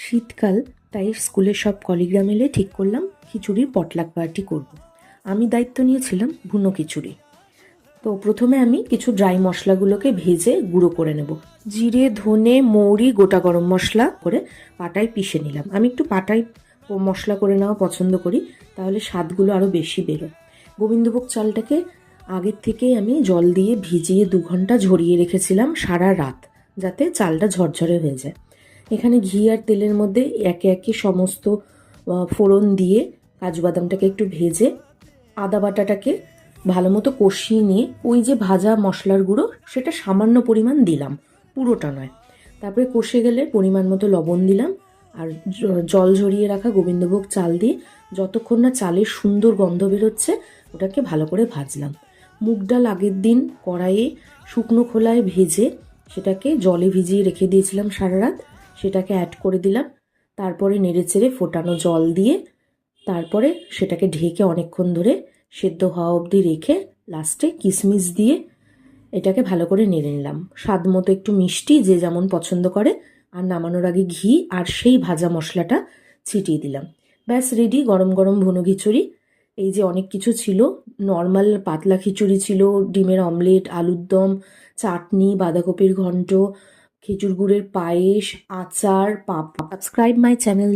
শীতকাল, তাই স্কুলের সব কলিগরা মিলে ঠিক করলাম খিচুড়ির পটলাক পার্টি করব। আমি দায়িত্ব নিয়েছিলাম ভুনো খিচুড়ি। তো প্রথমে আমি কিছু ড্রাই মশলাগুলোকে ভেজে গুঁড়ো করে নেব। জিরে, ধনে, মৌরি, গোটা গরম মশলা করে পাটায় পিষে নিলাম। আমি একটু পাটায় মশলা করে নেওয়া পছন্দ করি, তাহলে স্বাদগুলো আরও বেশি বেরোয়। গোবিন্দভোগ চালটাকে আগের থেকেই আমি জল দিয়ে ভিজিয়ে 2 ঘন্টা ঝরিয়ে রেখেছিলাম সারা রাত, যাতে চালটা ঝরঝরে হয়ে যায়। এখানে ঘি আর তেলের মধ্যে একে একে সমস্ত ফোড়ন দিয়ে কাজু বাদামটাকে একটু ভেজে আদা বাটাটাকে ভালো মতো কষিয়ে নিয়ে ওই যে ভাজা মশলার গুঁড়ো সেটা সামান্য পরিমাণ দিলাম, পুরোটা নয়। তারপরে কষে গেলে পরিমাণ মতো লবণ দিলাম আর জল ঝরিয়ে রাখা গোবিন্দভোগ চাল দিয়ে যতক্ষণ না চালের সুন্দর গন্ধ বেরোচ্ছে ওটাকে ভালো করে ভাজলাম। মুগ ডাল আগের দিন কড়াইয়ে শুকনো খোলায় ভেজে সেটাকে জলে ভিজিয়ে রেখে দিয়েছিলাম সারা রাত, সেটাকে অ্যাড করে দিলাম। তারপরে নেড়েচেড়ে ফোটানো জল দিয়ে তারপরে সেটাকে ঢেকে অনেকক্ষণ ধরে সেদ্ধ হওয়া অবধি রেখে লাস্টে কিশমিশ দিয়ে এটাকে ভালো করে নেড়ে নিলাম। স্বাদ মতো একটু মিষ্টি যে যেমন পছন্দ করে, আর নামানোর আগে ঘি আর সেই ভাজা মশলাটা ছিটিয়ে দিলাম। ব্যাস রেডি গরম গরম ভুনো খিচুড়ি। এই যে অনেক কিছু ছিল, নর্মাল পাতলা খিচুড়ি ছিল, ডিমের অমলেট, আলুর দম, চাটনি, বাঁধাকপির ঘন্ট, খেজুর গুড়ের পায়েস, আচার, পাপড়। Subscribe my channel.